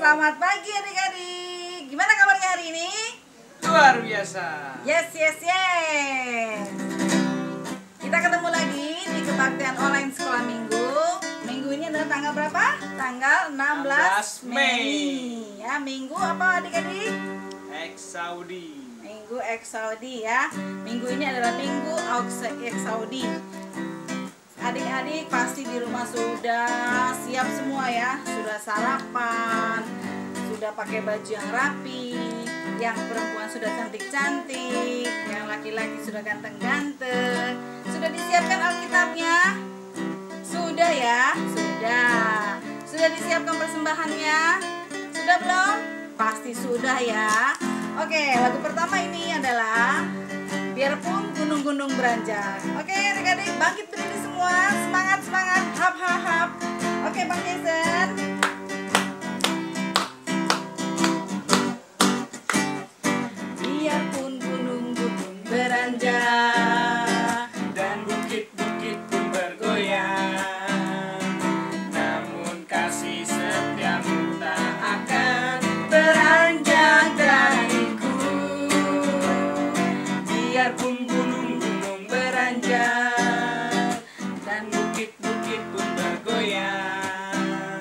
Selamat pagi adik-adik. Gimana kabarnya hari ini? Luar biasa. Yes. Kita ketemu lagi di kebaktian online sekolah minggu. Minggu ini adalah tanggal berapa? Tanggal 16 Mei. Ya, minggu apa adik-adik? Ex-Saudi. Minggu Ex-Saudi ya. Minggu ini adalah minggu Ex-Saudi. Adik-adik pasti di rumah sudah siap semua ya. Sudah sarapan, sudah pakai baju yang rapi. Yang perempuan sudah cantik-cantik, yang laki-laki sudah ganteng-ganteng. Sudah disiapkan Alkitabnya? Sudah ya? Sudah. Sudah disiapkan persembahannya? Sudah belum? Pasti sudah ya. Oke, lagu pertama ini adalah Biarpun Gunung-Gunung Beranjak. Oke, adik-adik bangkit berdiri semua. Semangat, hap, hap, hap. Oke, Bang Jason. Biarpun gunung-gunung beranjak Dan bukit-bukit pun bergoyang, namun kasih setiamu tak akan beranjak dariku. Biarpun gunung-gunung beranjak dan bukit-bukit pun bergoyang,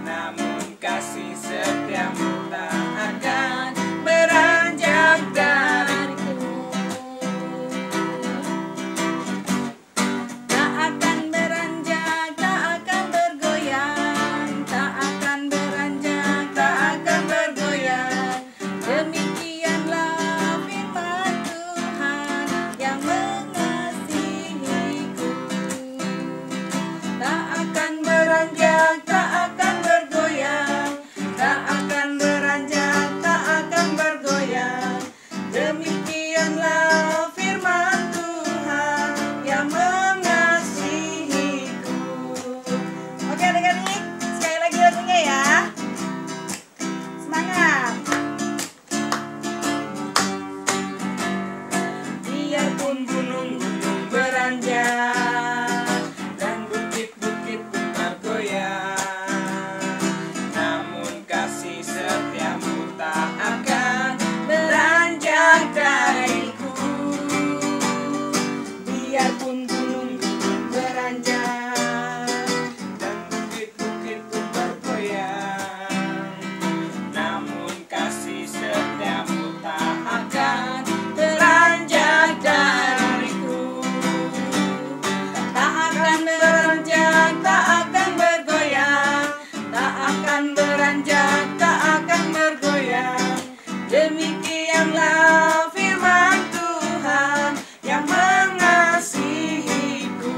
namun kasih setiamu tak akan beranjak dariku. tak akan beranjak, tak akan bergoyang, tak akan beranjak, tak akan bergoyang. Demikianlah firman Tuhan yang mengasihiku. Tak akan beranjak, tak akan bergoyang, tak akan beranjak, tak akan bergoyang. Demikianlah firman Tuhan yang mengasihiku. Oke adik-adik, sekali lagi lagunya ya. Semangat. Biarpun gunung-gunung beranjak dan bukit-bukit pun bergoyang, namun kasih setiamu tak akan beranjak dariku. Biarpun gunung-gunung beranjak dan bukit-bukit pun bergoyang, namun kasih setiamu tak akan beranjak dariku. Tak akan beranjak, tak akan bergoyang, tak akan beranjak, tak akan bergoyang. Demikianlah firman Tuhan yang mengasihiku.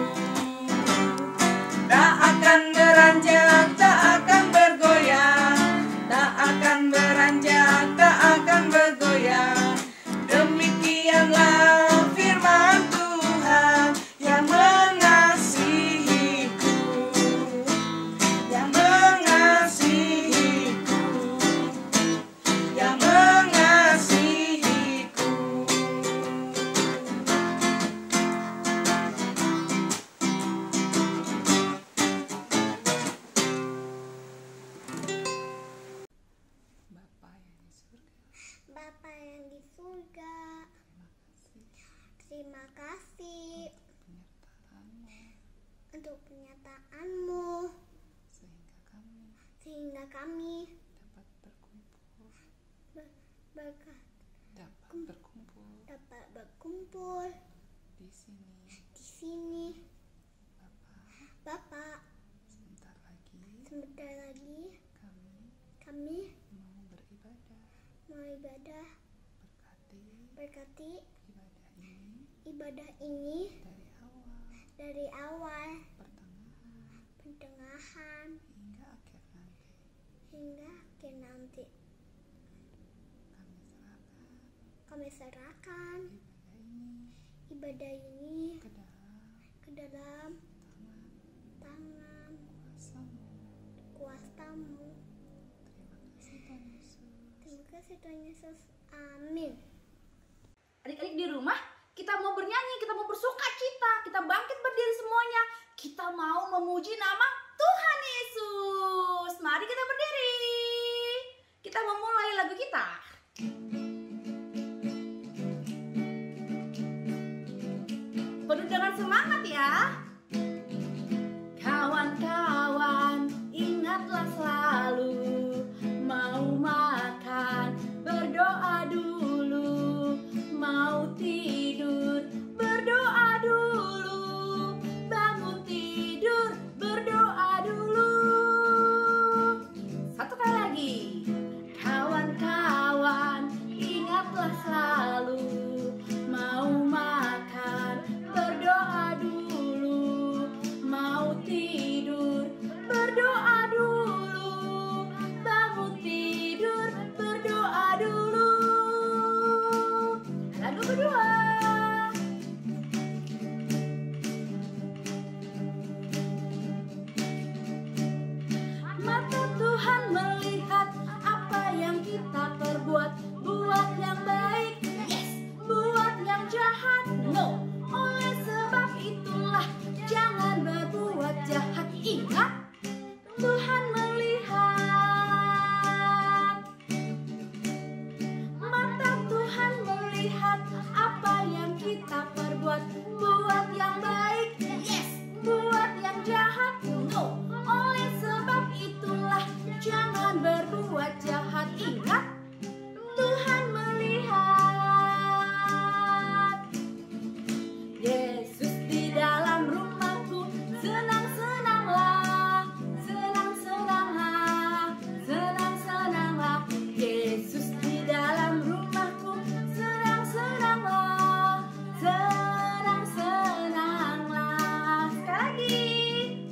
Tak akan beranjak, tak akan bergoyang, tak akan beranjak, tak akan bergoyang. Demikianlah firman Tuhan yang mengasihiku, yang mengasihiku, yang mengasihiku. Bapa yang di surga, terima kasih untuk penyertaan-Mu sehingga kami dapat berkumpul di sini. Bapak, sebentar lagi kami mau ibadah. Berkati ibadah ini dari awal, pertengahan hingga akhir nanti. Kami serahkan ibadah ini ke dalam tangan kuasa-Mu. Terima kasih Tuhan Yesus. Amin. Adik-adik di rumah, kita mau bernyanyi, kita mau bersuka cita, kita bangkit berdiri semuanya. Kita mau memuji nama Tuhan Yesus. Mari kita berdiri. selalu. Mau makan, berdoa dulu. Mau tidur, berdoa dulu. Bangun tidur, berdoa dulu. Satu kali lagi. Kawan-kawan, ingatlah selalu. Mau makan, berdoa dulu. Mau tidur, berdoa dulu. Bangun tidur, berdoa dulu. Lagu kedua. Mata Tuhan melihat apa yang kita perbuat. Buat yang baik, yes. Buat yang jahat, no. Oleh sebab itulah jangan berbuat jahat. Ingat, Tuhan melihat. Mata Tuhan melihat apa yang kita perbuat. Buat yang baik, yes. Buat yang jahat, no. Oleh sebab itulah jangan berbuat jahat. Ingat, Tuhan melihat. Yesus di dalam rumahku, senang-senanglah, senang-senanglah, senang-senanglah. Yesus di dalam rumahku, senang-senanglah, senang-senanglah. Sekali lagi.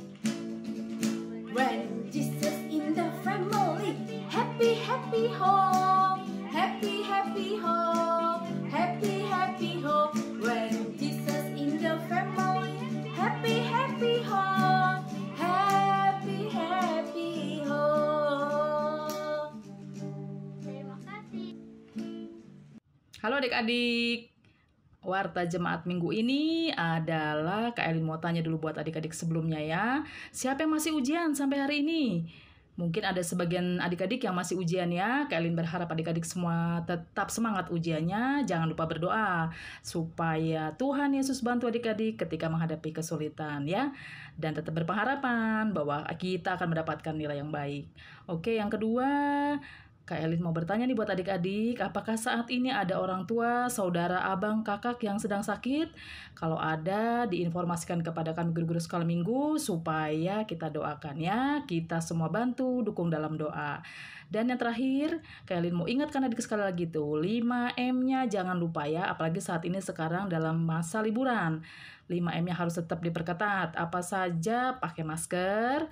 When Jesus in the family, happy, happy home, happy, happy home, happy, happy home. When Jesus in the family, happy, happy home, happy, happy home. Terima kasih. Halo adik-adik. Warta jemaat minggu ini adalah Kak Elin mau tanya dulu buat adik-adik sebelumnya ya. Siapa yang masih ujian sampai hari ini? Mungkin ada sebagian adik-adik yang masih ujian ya. Kak Elin berharap adik-adik semua tetap semangat ujiannya. Jangan lupa berdoa supaya Tuhan Yesus bantu adik-adik ketika menghadapi kesulitan ya. Dan tetap berpengharapan bahwa kita akan mendapatkan nilai yang baik. Oke, yang kedua, Kak Elin mau bertanya nih buat adik-adik, apakah saat ini ada orang tua, saudara, abang, kakak yang sedang sakit? Kalau ada, diinformasikan kepada kami guru-guru sekolah minggu supaya kita doakan ya. Kita semua bantu, dukung dalam doa. Dan yang terakhir, Kak Elin mau ingatkan adik sekali lagi tuh, 5M-nya jangan lupa ya, apalagi saat ini sekarang dalam masa liburan. 5M-nya harus tetap diperketat. Apa saja? Pakai masker,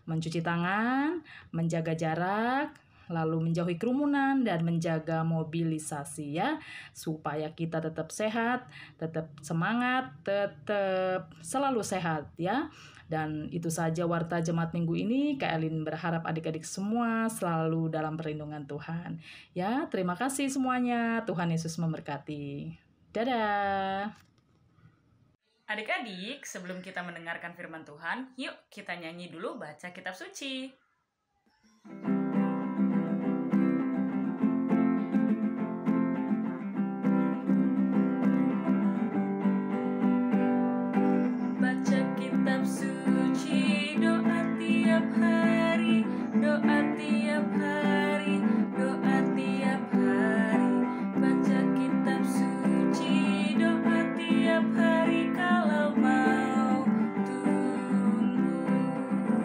mencuci tangan, menjaga jarak, lalu menjauhi kerumunan dan menjaga mobilisasi ya, supaya kita tetap sehat, tetap semangat, tetap selalu sehat ya. Dan itu saja warta jemaat minggu ini. Kak Elin berharap adik-adik semua selalu dalam perlindungan Tuhan ya. Terima kasih semuanya. Tuhan Yesus memberkati. Dadah. Adik-adik, sebelum kita mendengarkan firman Tuhan, yuk kita nyanyi dulu baca kitab suci. Baca kitab suci, doa tiap hari, doa tiap hari, doa tiap hari. Baca kitab suci, doa tiap hari kalau mau tumbuh,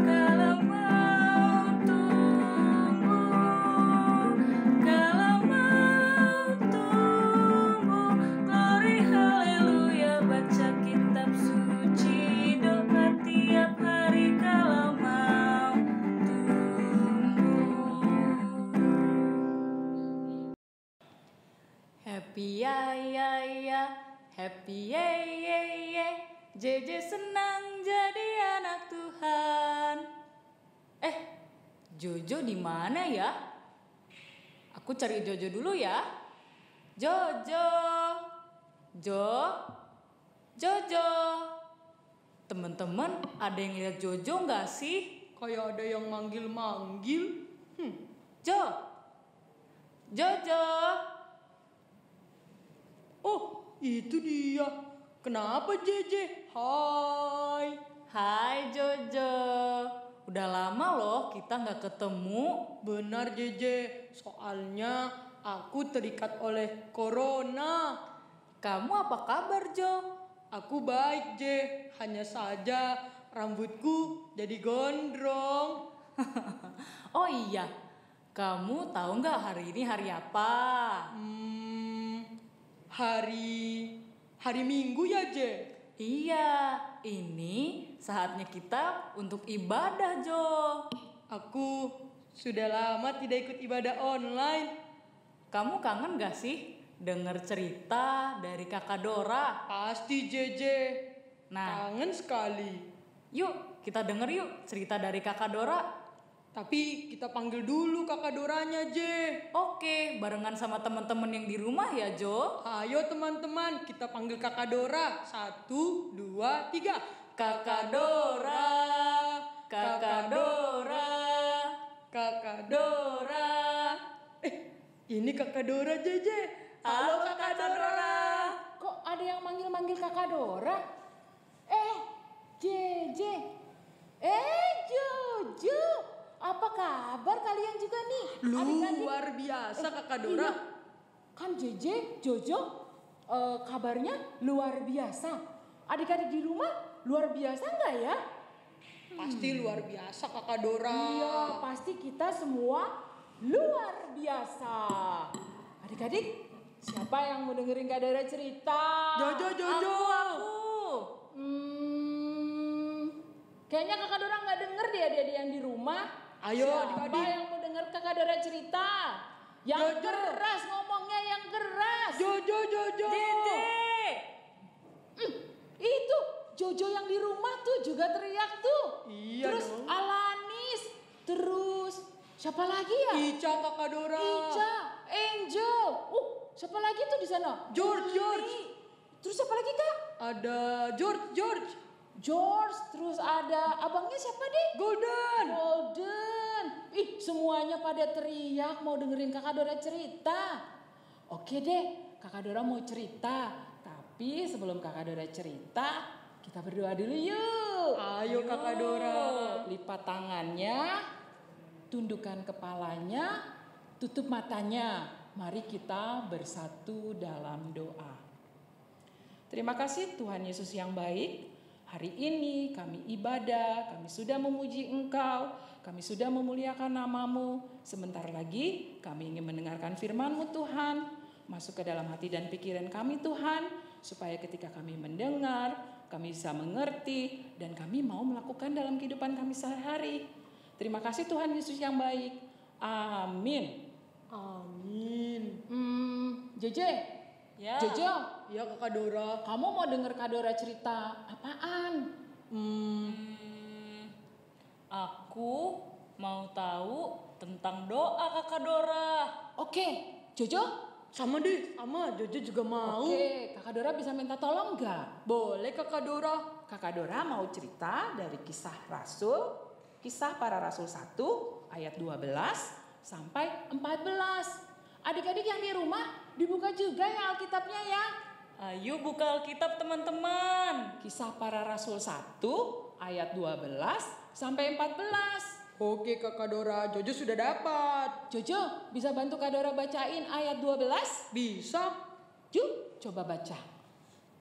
kalau mau tumbuh, kalau mau tumbuh. Glory haleluya. Baca kitab suci, doa tiap hari kalau mau tumbuh. Happy ya ya ya, happy ye ye ye. JJ senang jadi anak Tuhan. Jojo di mana ya? Aku cari Jojo dulu ya. Jojo, Jojo. Teman-teman, ada yang lihat Jojo nggak sih? Kayak ada yang manggil-manggil. Jojo. Oh, itu dia. Kenapa JJ? Hai Jojo. udah lama loh kita nggak ketemu. Benar Jeje, soalnya aku terikat oleh corona. Kamu apa kabar, Jo? Aku baik Je, hanya saja rambutku jadi gondrong. Oh iya, kamu tahu nggak hari ini hari apa? Hari Minggu ya Je? Iya, ini saatnya kita untuk ibadah, Jo. Aku sudah lama tidak ikut ibadah online. Kamu kangen gak sih denger cerita dari Kakak Dora? Pasti Jeje. Nah, Kangen sekali. yuk kita denger yuk cerita dari Kakak Dora. Tapi kita panggil dulu kakak Doranya Je. Oke, barengan sama teman-teman yang di rumah ya, Jo. Ayo teman-teman, kita panggil kakak Dora. 1, 2, 3. Kakak Dora, Kakak Dora, Kakak Dora. Ini kakak Dora Jeje. Halo Kakak Dora. Kok ada yang manggil-manggil kakak Dora? Jeje. Jojo. Apa kabar kalian juga nih? Adik-adik? Luar biasa kakak Dora. Iya. Kan Jeje, Jojo, kabarnya luar biasa. Adik-adik di rumah luar biasa nggak ya? Pasti luar biasa kakak Dora. Iya, pasti kita semua luar biasa. Adik-adik, siapa yang mau dengerin Kak Dora cerita? Jojo. Aku. Kayaknya Kakak Dora nggak denger deh adik-adik yang di rumah. Ayo, siapa adik-adik. yang mau denger Kakak Dora cerita? Yang keras ngomongnya, yang keras. Jojo. Dede. Itu Jojo yang di rumah tuh juga teriak tuh. Iya Terus dong. Alanis. Terus siapa lagi ya? Ica kakak Dora. Ica, Angel. Siapa lagi tuh di sana? George. Terus siapa lagi Kak? Ada George. Terus ada abangnya siapa deh? Golden. Semuanya pada teriak mau dengerin Kakak Dora cerita. Oke deh, Kakak Dora mau cerita. Tapi sebelum Kakak Dora cerita, kita berdoa dulu yuk. Ayo kakak Dora. Lipat tangannya, tundukkan kepalanya, tutup matanya. Mari kita bersatu dalam doa. Terima kasih Tuhan Yesus yang baik. Hari ini kami ibadah, kami sudah memuji Engkau, kami sudah memuliakan nama-Mu. Sebentar lagi kami ingin mendengarkan firman-Mu Tuhan, masuk ke dalam hati dan pikiran kami Tuhan, supaya ketika kami mendengar, kami bisa mengerti, dan kami mau melakukan dalam kehidupan kami sehari-hari. Terima kasih Tuhan Yesus yang baik. Amin. Jeje. Ya. Jojo, Iya kakak Dora. kamu mau denger Kak Dora cerita apaan? Aku mau tahu tentang doa Kakak Dora. Oke, Jojo? Sama Jojo juga mau. Oke, Kakak Dora bisa minta tolong nggak? Boleh kakak Dora. Kakak Dora mau cerita dari Kisah Para Rasul 1 ayat 12 sampai 14. Adik-adik yang di rumah dibuka juga ya Alkitabnya ya. Ayo buka Alkitab teman-teman. Kisah Para Rasul 1 ayat 12 sampai 14. Oke kakak Dora, Jojo sudah dapat. Jojo, bisa bantu Kak Dora bacain ayat 12? Bisa. Yuk, coba baca.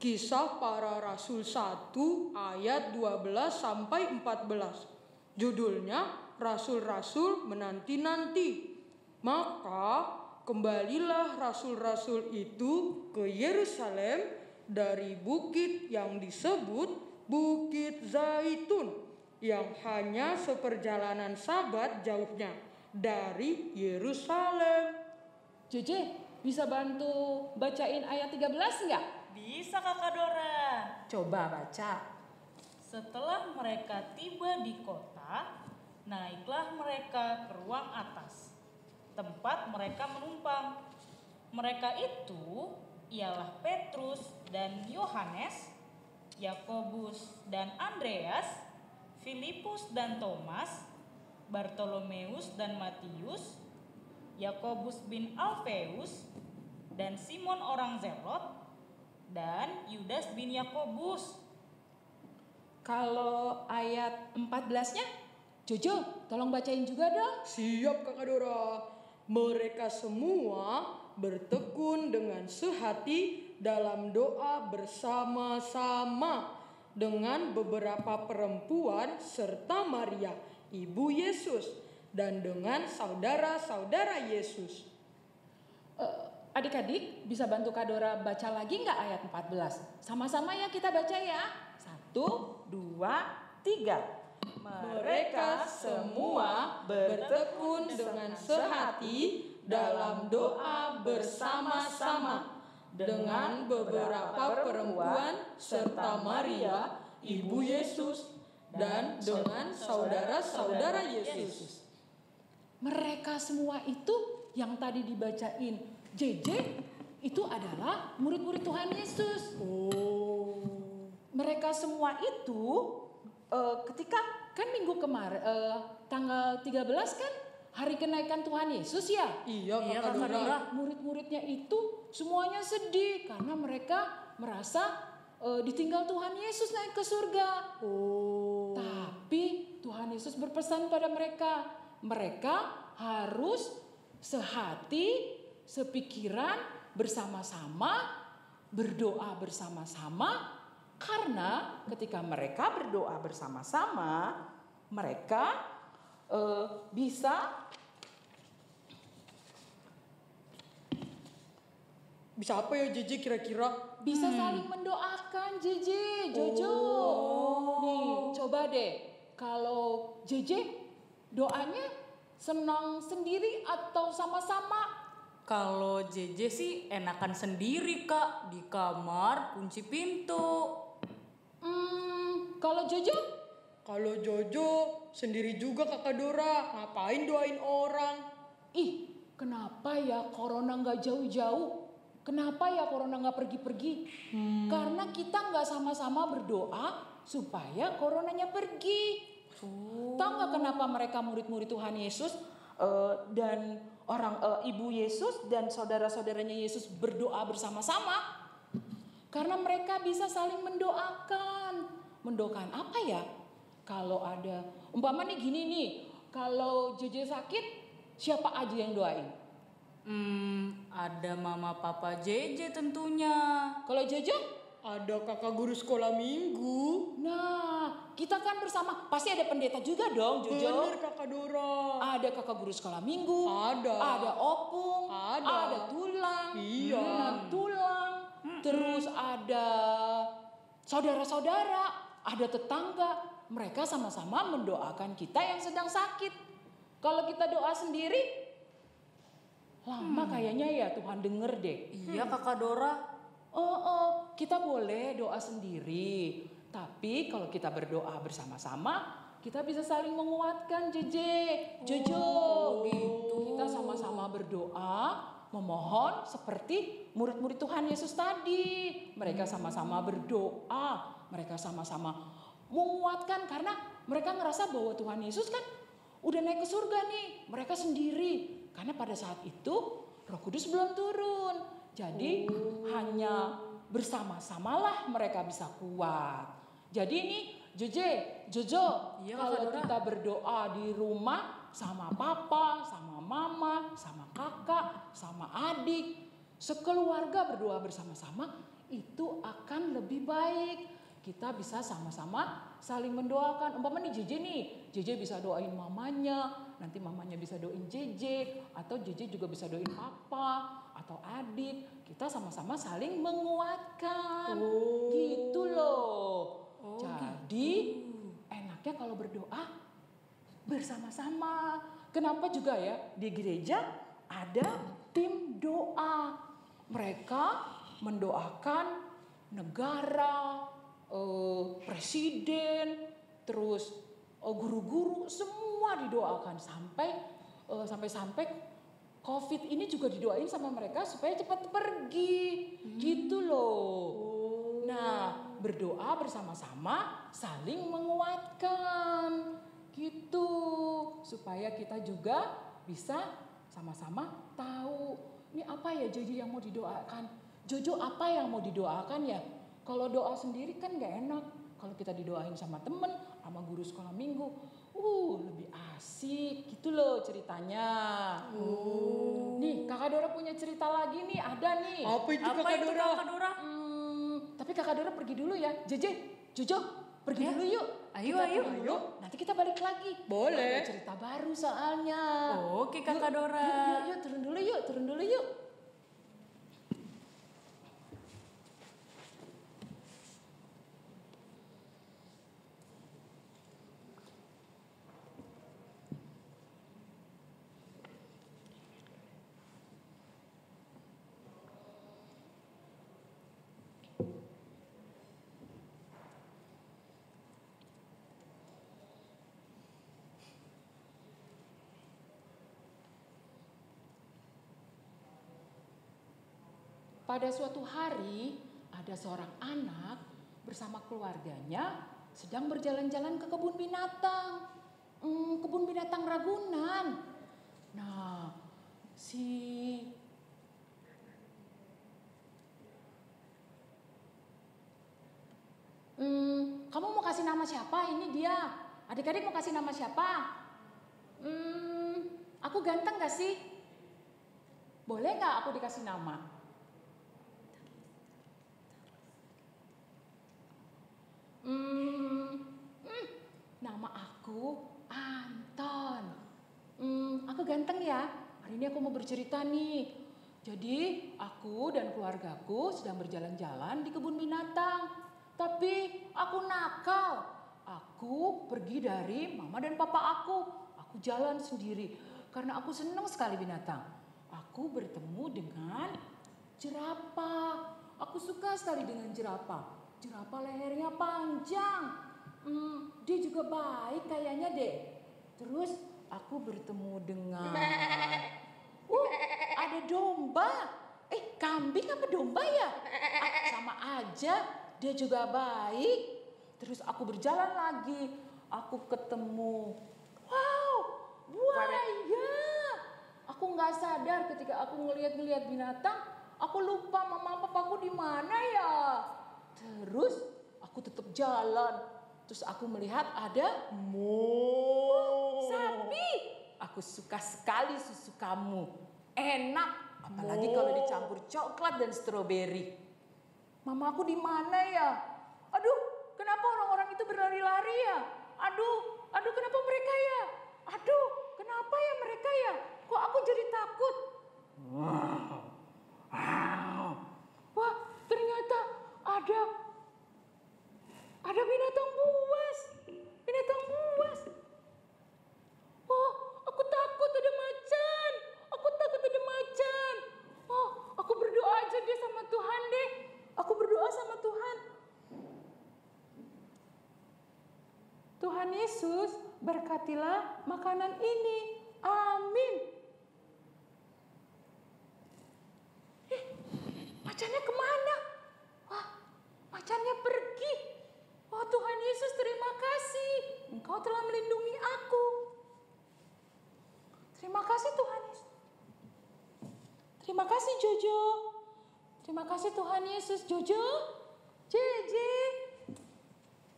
Kisah Para Rasul 1 ayat 12 sampai 14. Judulnya Rasul-Rasul Menanti-Nanti. Maka kembalilah rasul-rasul itu ke Yerusalem dari bukit yang disebut Bukit Zaitun, yang hanya seperjalanan sabat jauhnya dari Yerusalem. Jeje, bisa bantu bacain ayat 13 nggak? Bisa Kakak Dora. Coba baca. Setelah mereka tiba di kota, naiklah mereka ke ruang atas, tempat mereka menumpang. Mereka itu ialah Petrus dan Yohanes, Yakobus dan Andreas, Filipus dan Thomas, Bartolomeus dan Matius, Yakobus bin Alfeus, dan Simon orang Zelot, dan Yudas bin Yakobus. Kalau ayat 14-nya? Jojo, tolong bacain juga dong. Siap Kakak Dora. Mereka semua bertekun dengan sehati dalam doa bersama-sama dengan beberapa perempuan serta Maria, ibu Yesus, dan dengan saudara-saudara Yesus. Adik-adik bisa bantu Kak Dora baca lagi nggak ayat 14? Sama-sama ya kita baca ya. 1, 2, 3. Mereka semua bertekun dengan sehati dalam doa bersama-sama dengan beberapa perempuan serta Maria, ibu Yesus, dan dengan saudara-saudara Yesus. Mereka semua itu yang tadi dibacain JJ itu adalah murid-murid Tuhan Yesus. Mereka semua itu ketika kan minggu kemarin tanggal 13 kan hari kenaikan Tuhan Yesus ya. Iya Kakak Dora. Murid-muridnya itu semuanya sedih karena mereka merasa ditinggal Tuhan Yesus naik ke surga. Tapi Tuhan Yesus berpesan pada mereka harus sehati, sepikiran, bersama-sama, berdoa bersama-sama. Karena ketika mereka berdoa bersama-sama, mereka bisa apa ya JJ kira-kira? bisa saling mendoakan JJ, Jojo. Nih, coba deh. Kalau JJ doanya senang sendiri atau sama-sama? Kalau JJ sih enakan sendiri Kak, di kamar kunci pintu. Kalau Jojo? Kalau Jojo sendiri juga Kakak Dora, ngapain doain orang? Ih, kenapa ya corona nggak jauh-jauh? Kenapa ya corona nggak pergi-pergi? Karena kita nggak sama-sama berdoa supaya coronanya pergi. Tahu nggak kenapa mereka murid-murid Tuhan Yesus dan ibu Yesus dan saudara-saudaranya Yesus berdoa bersama-sama? Karena mereka bisa saling mendoakan. Mendoakan apa ya? Kalau ada umpama nih gini nih, kalau JJ sakit, siapa aja yang doain? Ada mama papa JJ tentunya. Kalau Jojo? Ada kakak guru sekolah minggu. Nah, kita kan bersama. Pasti ada pendeta juga dong, Jojo. Bener Kakak Dora. Ada kakak guru sekolah minggu. Ada. Ada opung. Ada. Tulang. Iya. Tulang. Terus ada saudara-saudara. Ada tetangga. Mereka sama-sama mendoakan kita yang sedang sakit. Kalau kita doa sendiri, lama kayaknya ya Tuhan denger deh. Iya Kakak Dora. Kita boleh doa sendiri. Tapi kalau kita berdoa bersama-sama, kita bisa saling menguatkan Jojo. Gitu. Kita sama-sama berdoa, memohon seperti murid-murid Tuhan Yesus tadi. Mereka sama-sama berdoa, mereka sama-sama menguatkan karena mereka ngerasa bahwa Tuhan Yesus kan udah naik ke surga nih. Mereka sendiri. Karena pada saat itu Roh Kudus belum turun. Jadi hanya bersama-samalah mereka bisa kuat. Jadi ini Jojo, Iya, kalau Kak Dora. kita berdoa di rumah sama papa, sama mama, sama kakak, sama adik, sekeluarga berdoa bersama-sama, itu akan lebih baik. Kita bisa sama-sama saling mendoakan. Umpama nih JJ bisa doain mamanya, nanti mamanya bisa doain JJ, atau JJ juga bisa doain papa atau adik. Kita sama-sama saling menguatkan. Gitu loh. Jadi enaknya kalau berdoa bersama-sama. Kenapa juga ya di gereja ada tim doa. Mereka mendoakan negara, presiden, terus guru-guru, semua didoakan sampai COVID ini juga didoain sama mereka supaya cepat pergi, gitu loh. Nah, berdoa bersama-sama, saling menguatkan, gitu, supaya kita juga bisa sama-sama tahu ini apa ya Jojo yang mau didoakan. Jojo apa yang mau didoakan ya? Kalau doa sendiri kan gak enak. Kalau kita didoain sama temen, sama guru sekolah minggu, Lebih asik gitu loh ceritanya. Nih, Kakak Dora punya cerita lagi nih, ada nih. Apa itu Apa Kakak itu Dora? Kakak Dora? Tapi Kakak Dora pergi dulu ya. Jeje, Jojo, pergi Ya. dulu yuk. Ayo, Kita ayo. turun dulu, nanti kita balik lagi. Boleh. Ada cerita baru soalnya. Oke Kakak Dora. Yuk, turun dulu yuk. Pada suatu hari, ada seorang anak bersama keluarganya sedang berjalan-jalan ke kebun binatang. Kebun binatang Ragunan. Nah, kamu mau kasih nama siapa? Ini dia. Adik-adik mau kasih nama siapa? Aku ganteng gak sih? Boleh gak aku dikasih nama? Nama aku Anton. Aku ganteng ya. Hari ini aku mau bercerita nih. Jadi aku dan keluargaku sedang berjalan-jalan di kebun binatang. Tapi aku nakal. Aku pergi dari mama dan papa aku. Aku jalan sendiri karena aku senang sekali binatang. Aku bertemu dengan jerapah. Aku suka sekali dengan jerapah. Jerapah lehernya panjang. Dia juga baik kayaknya deh. Terus aku bertemu dengan ada domba. Kambing apa domba ya? Sama aja. Dia juga baik. Terus aku berjalan lagi. Aku ketemu buaya. Aku nggak sadar ketika aku ngelihat binatang. Aku lupa mama papaku di mana ya. Terus aku tetap jalan. Terus aku melihat ada sapi. Aku suka sekali susu kamu. Enak, apalagi kalau dicampur coklat dan stroberi. Mama aku di mana ya? Aduh, kenapa orang-orang itu berlari-lari ya? Aduh, kenapa mereka ya? Aduh, kenapa ya mereka ya? Kok aku jadi takut? Wah, ternyata ada binatang buas. Binatang buas. Oh, aku takut ada macan. Oh, aku berdoa aja deh sama Tuhan deh. Aku berdoa sama Tuhan. Tuhan Yesus, berkatilah makanan ini. Amin. Macannya kemana? Wah, macannya pergi. Oh Tuhan Yesus, terima kasih. Engkau telah melindungi aku. Terima kasih Tuhan Yesus. Terima kasih Jojo. Terima kasih Tuhan Yesus. Jojo, Jeje.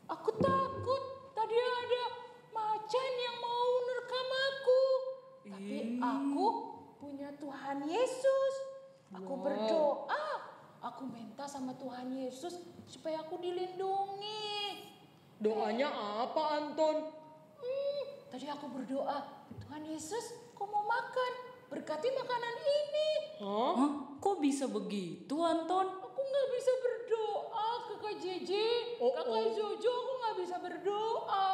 Aku takut. Tadi ada macan yang mau menerkam aku. Tapi aku punya Tuhan Yesus. Aku berdoa. Aku minta sama Tuhan Yesus supaya aku dilindungi. Doanya apa Anton? Tadi aku berdoa, Tuhan Yesus, kau mau makan, berkati makanan ini. Hah? Kok bisa begitu Anton? Aku nggak bisa berdoa, kakak Jeje, kakak Jojo, aku nggak bisa berdoa.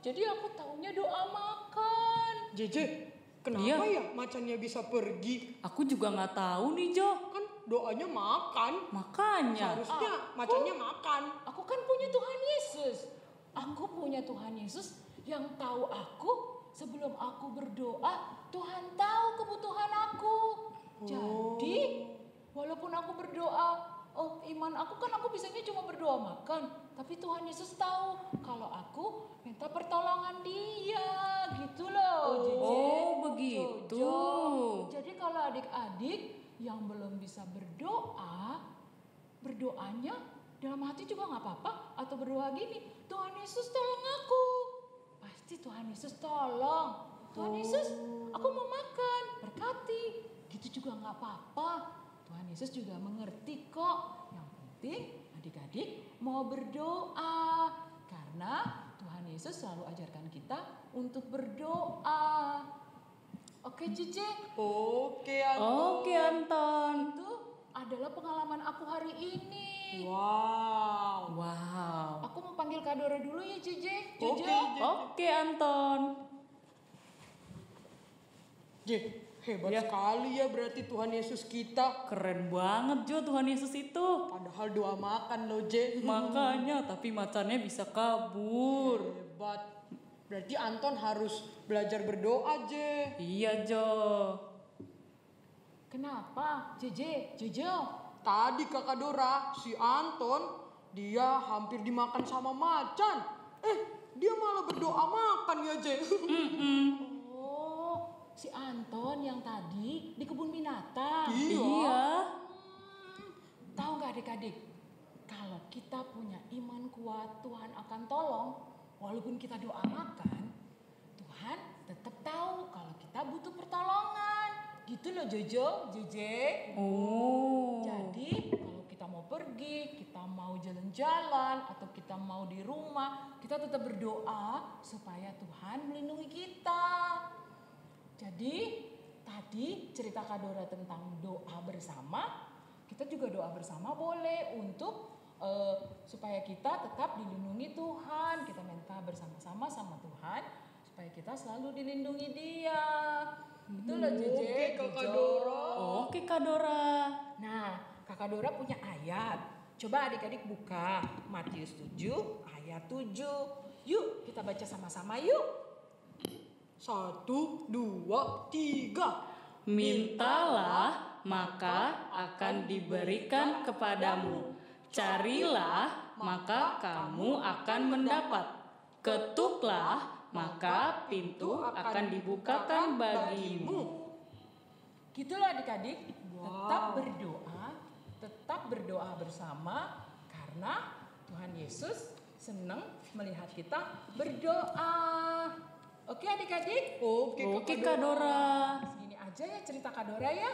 Jadi aku taunya doa makan. Jeje, kenapa ya macannya bisa pergi? Aku juga nggak tahu nih Jo. Kan doanya makan. Makanya. Harusnya macannya makan. Aku kan punya Tuhan Yesus. Aku punya Tuhan Yesus yang tahu aku sebelum aku berdoa. Tuhan tahu kebutuhan aku. Jadi walaupun aku berdoa, iman aku kan aku bisanya cuma berdoa makan. Tapi Tuhan Yesus tahu kalau aku minta pertolongan Dia, gitu loh. Jeje, begitu. Jojo. Jadi kalau adik-adik yang belum bisa berdoa, berdoanya dalam hati juga nggak apa-apa. Atau berdoa gini, Tuhan Yesus tolong aku. Pasti pasti Tuhan Yesus tolong. Tuhan Yesus, aku mau makan, berkati. Gitu juga nggak apa-apa. Tuhan Yesus juga mengerti kok. Yang penting adik-adik mau berdoa. Karena Tuhan Yesus selalu ajarkan kita untuk berdoa. Oke Cici? Oke, Anton. Oke, Anton. Itu adalah pengalaman aku hari ini. Wow. Wow. Aku mau panggil Kak Dora dulu ya Cici. Oke, Jojo. Oke, Anton. Hebat sekali ya berarti Tuhan Yesus kita. Keren banget Jo Tuhan Yesus itu. Padahal doa makan loh, Je. Makanya tapi macannya bisa kabur. Hebat. Berarti Anton harus belajar berdoa, Je. Iya Jo. Kenapa? Jojo. Tadi Kakak Dora, si Anton, dia hampir dimakan sama macan. Dia malah berdoa makan ya, Je. Oh, si Anton yang tadi di kebun binatang. Iya. Tahu nggak adik-adik? Kalau kita punya iman kuat, Tuhan akan tolong. Walaupun kita doa makan, Tuhan tetap tahu kalau kita butuh pertolongan. Gitu loh Jojo, Jeje. Oh. Jadi kalau kita mau pergi, kita mau jalan-jalan, atau kita mau di rumah, kita tetap berdoa supaya Tuhan melindungi kita. Jadi tadi cerita Kak Dora tentang doa bersama, kita juga doa bersama boleh untuk supaya kita tetap dilindungi Tuhan. Kita minta bersama-sama sama Tuhan supaya kita selalu dilindungi Dia. Itu loh Jeje, Kakak Jojo. Dora. Oke Kak Dora. Nah, Kakak Dora punya ayat. Coba adik-adik buka Matius 7 ayat 7. Yuk kita baca sama-sama yuk. 1, 2, 3. Mintalah maka akan diberikan kepadamu. Carilah maka kamu akan mendapat. Ketuklah maka pintu akan dibukakan bagimu. Gitu loh adik-adik. Tetap berdoa bersama karena Tuhan Yesus senang melihat kita berdoa. Oke adik-adik? Oke Kak Dora. Segini aja ya cerita Kak Dora ya.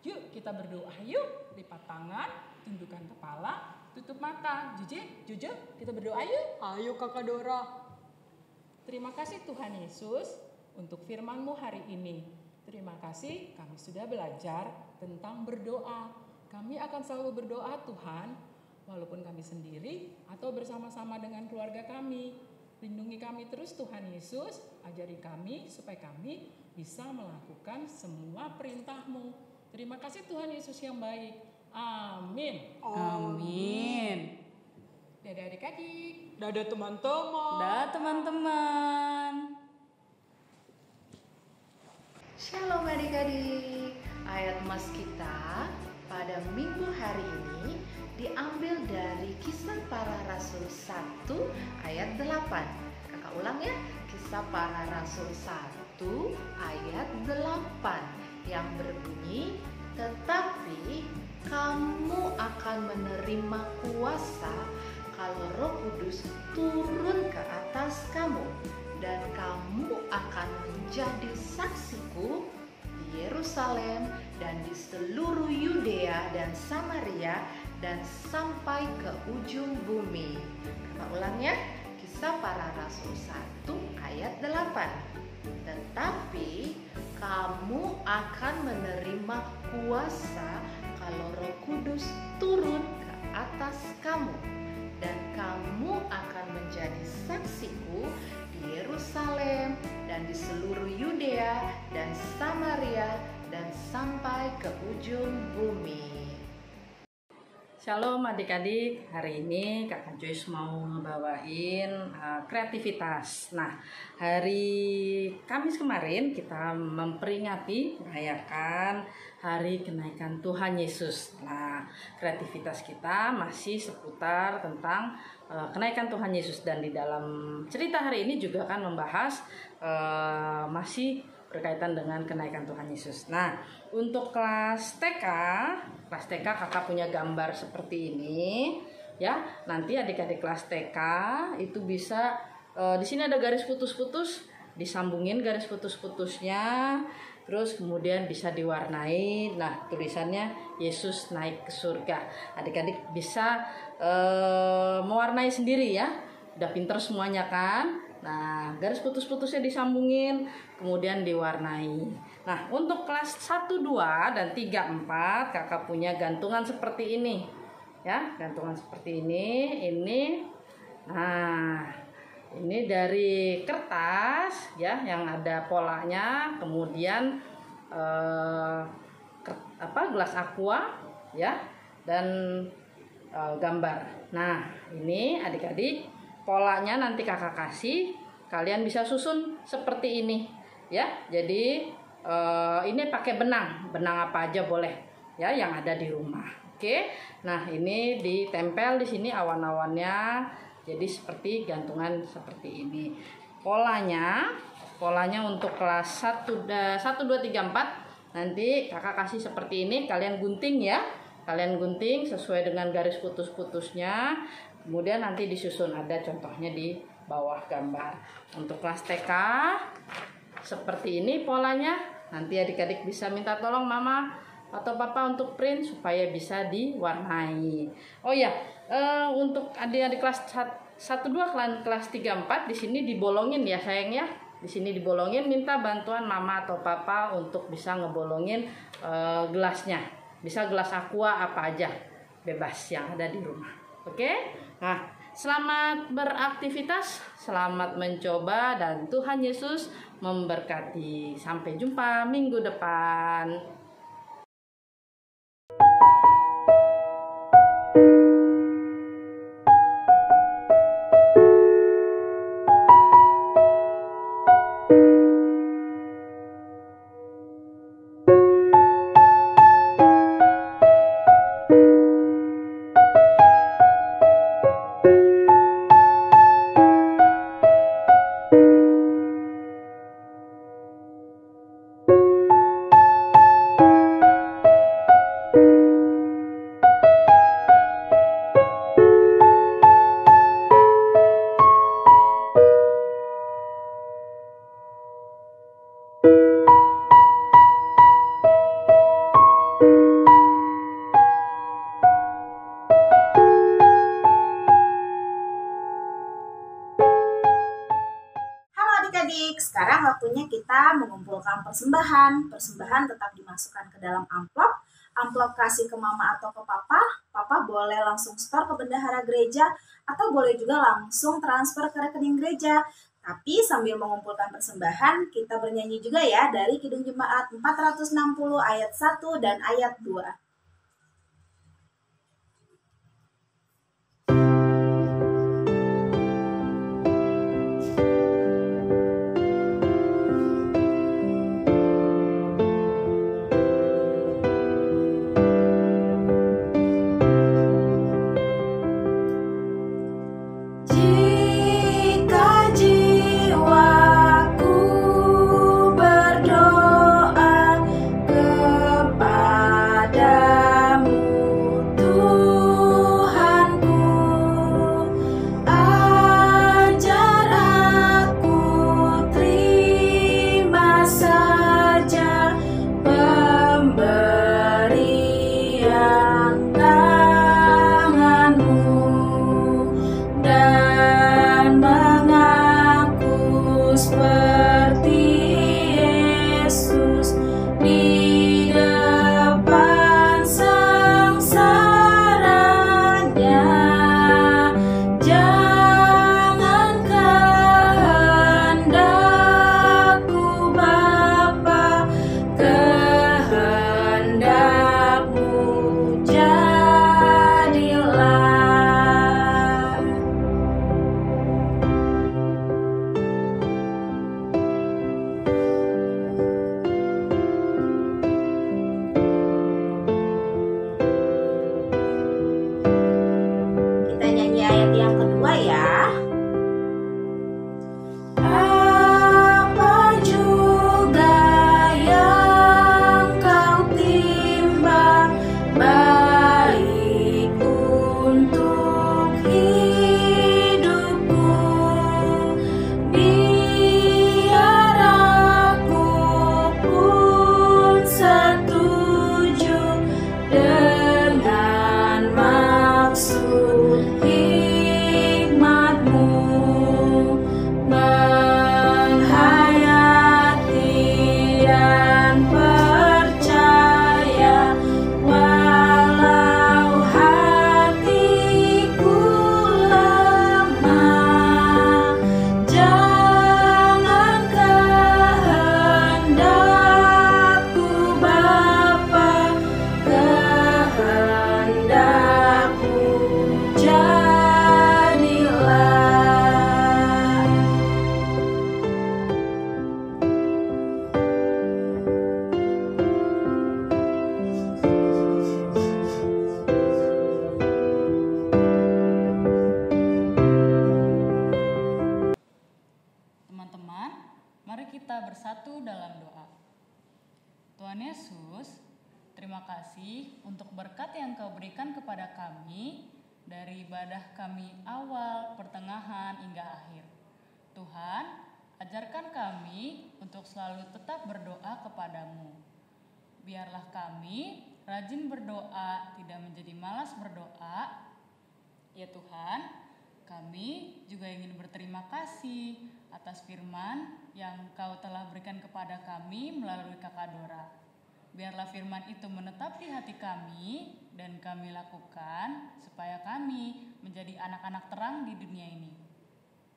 Yuk kita berdoa yuk. Lipat tangan, tundukkan kepala, tutup mata. Jojo, kita berdoa yuk. Ayo Kakak Dora. Terima kasih Tuhan Yesus untuk firman-Mu hari ini. Terima kasih kami sudah belajar tentang berdoa. Kami akan selalu berdoa Tuhan, walaupun kami sendiri atau bersama-sama dengan keluarga kami. Lindungi kami terus Tuhan Yesus, ajari kami supaya kami bisa melakukan semua perintah-Mu. Terima kasih Tuhan Yesus yang baik. Amin. Amin. Dadah adik-adik. Dadah teman-teman. Dah teman-teman. Shalom adik-adik. Ayat emas kita pada minggu hari ini diambil dari Kisah Para Rasul 1 ayat 8. Kakak ulang ya. Kisah Para Rasul 1 ayat 8 yang berbunyi, tetapi kamu akan menerima kuasa kalau Roh Kudus turun ke atas kamu, dan kamu akan menjadi saksiku di Yerusalem dan di seluruh Yudea dan Samaria dan sampai ke ujung bumi. Kakak ulang ya. Kisah Para Rasul 1 ayat 8. Tetapi kamu akan menerima kuasa kalau Roh Kudus turun ke atas kamu, dan kamu akan menjadi saksiku di Yerusalem dan di seluruh Yudea dan Samaria dan sampai ke ujung bumi. Shalom adik-adik, hari ini Kakak Joyce mau ngebawain kreativitas. Nah, hari Kamis kemarin kita memperingati merayakan Hari Kenaikan Tuhan Yesus. Nah, kreativitas kita masih seputar tentang kenaikan Tuhan Yesus, dan di dalam cerita hari ini juga akan membahas masih berkaitan dengan kenaikan Tuhan Yesus. Nah, untuk kelas TK kakak punya gambar seperti ini ya. Nanti adik-adik kelas TK itu bisa di sini ada garis putus-putus, disambungin garis putus-putusnya, terus kemudian bisa diwarnai. Nah, tulisannya Yesus naik ke surga. Adik-adik bisa mewarnai sendiri ya. Udah pinter semuanya kan? Nah, garis putus-putusnya disambungin, kemudian diwarnai. Nah, untuk kelas 1, 2, dan 3, 4, kakak punya gantungan seperti ini. Ya, gantungan seperti ini. Nah, ini dari kertas ya, yang ada polanya, kemudian gelas aqua ya, dan gambar. Nah, ini adik-adik polanya nanti kakak kasih, kalian bisa susun seperti ini ya. Jadi ini pakai benang apa aja boleh ya yang ada di rumah. Oke. Nah, ini ditempel di sini awan-awannya. Jadi seperti gantungan seperti ini. Polanya untuk kelas 1, 2, 3, 4 nanti kakak kasih seperti ini, kalian gunting ya. Kalian gunting sesuai dengan garis putus-putusnya. Kemudian nanti disusun, ada contohnya di bawah gambar. Untuk kelas TK seperti ini polanya. Nanti adik-adik bisa minta tolong mama atau papa untuk print supaya bisa diwarnai. Oh ya, untuk adik-adik kelas 1, 2, kelas 3, 4 di sini dibolongin ya sayang ya. Di sini dibolongin, minta bantuan mama atau papa untuk bisa ngebolongin gelasnya. Bisa gelas aqua apa aja, bebas yang ada di rumah. Oke? Nah, selamat beraktivitas, selamat mencoba, dan Tuhan Yesus memberkati. Sampai jumpa minggu depan. Adik-adik, sekarang waktunya kita mengumpulkan persembahan. Persembahan tetap dimasukkan ke dalam amplop. Amplop kasih ke mama atau ke papa. Papa boleh langsung store ke bendahara gereja atau boleh juga langsung transfer ke rekening gereja. Tapi sambil mengumpulkan persembahan, kita bernyanyi juga ya dari Kidung Jemaat 460 ayat 1 dan ayat 2. Kepada Tuhan Yesus, terima kasih untuk berkat yang Kau berikan kepada kami dari ibadah kami awal, pertengahan, hingga akhir. Tuhan, ajarkan kami untuk selalu tetap berdoa kepadamu. Biarlah kami rajin berdoa, tidak menjadi malas berdoa. Ya Tuhan, kami juga ingin berterima kasih atas firman yang Kau telah berikan kepada kami melalui Kakak Dora. Biarlah firman itu menetap di hati kami dan kami lakukan supaya kami menjadi anak-anak terang di dunia ini.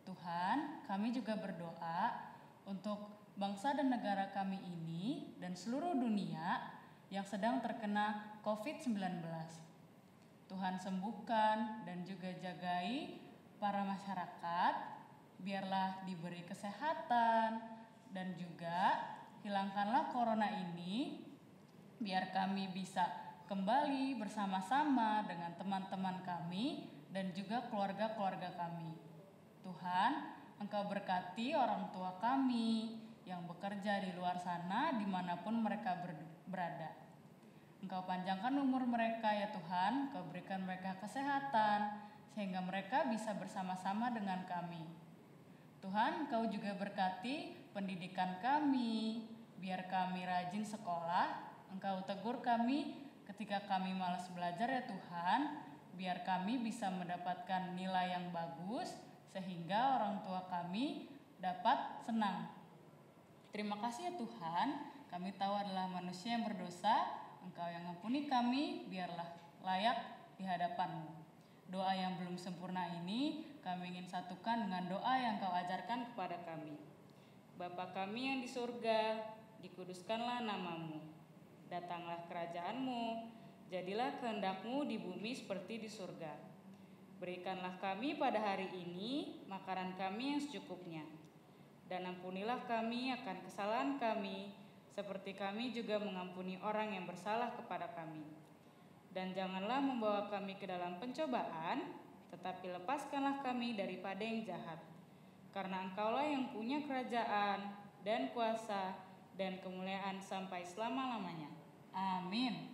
Tuhan, kami juga berdoa untuk bangsa dan negara kami ini dan seluruh dunia yang sedang terkena COVID-19. Tuhan sembuhkan dan juga jagai para masyarakat, biarlah diberi kesehatan dan juga hilangkanlah corona ini, biar kami bisa kembali bersama-sama dengan teman-teman kami dan juga keluarga-keluarga kami. Tuhan, Engkau berkati orang tua kami yang bekerja di luar sana dimanapun mereka berada. Engkau panjangkan umur mereka ya Tuhan, Engkau berikan mereka kesehatan sehingga mereka bisa bersama-sama dengan kami. Tuhan, Engkau juga berkati pendidikan kami, biar kami rajin sekolah. Engkau tegur kami ketika kami malas belajar ya Tuhan, biar kami bisa mendapatkan nilai yang bagus sehingga orang tua kami dapat senang. Terima kasih ya Tuhan, kami tahu adalah manusia yang berdosa, Engkau yang ampuni kami, biarlah layak di hadapan-Mu. Doa yang belum sempurna ini kami ingin satukan dengan doa yang Kau ajarkan kepada kami. Bapa kami yang di surga, dikuduskanlah nama-Mu. Datanglah kerajaan-Mu, jadilah kehendak-Mu di bumi seperti di surga. Berikanlah kami pada hari ini makanan kami yang secukupnya. Dan ampunilah kami akan kesalahan kami, seperti kami juga mengampuni orang yang bersalah kepada kami. Dan janganlah membawa kami ke dalam pencobaan, tetapi lepaskanlah kami daripada yang jahat. Karena Engkaulah yang punya kerajaan dan kuasa dan kemuliaan sampai selama-lamanya. Amin.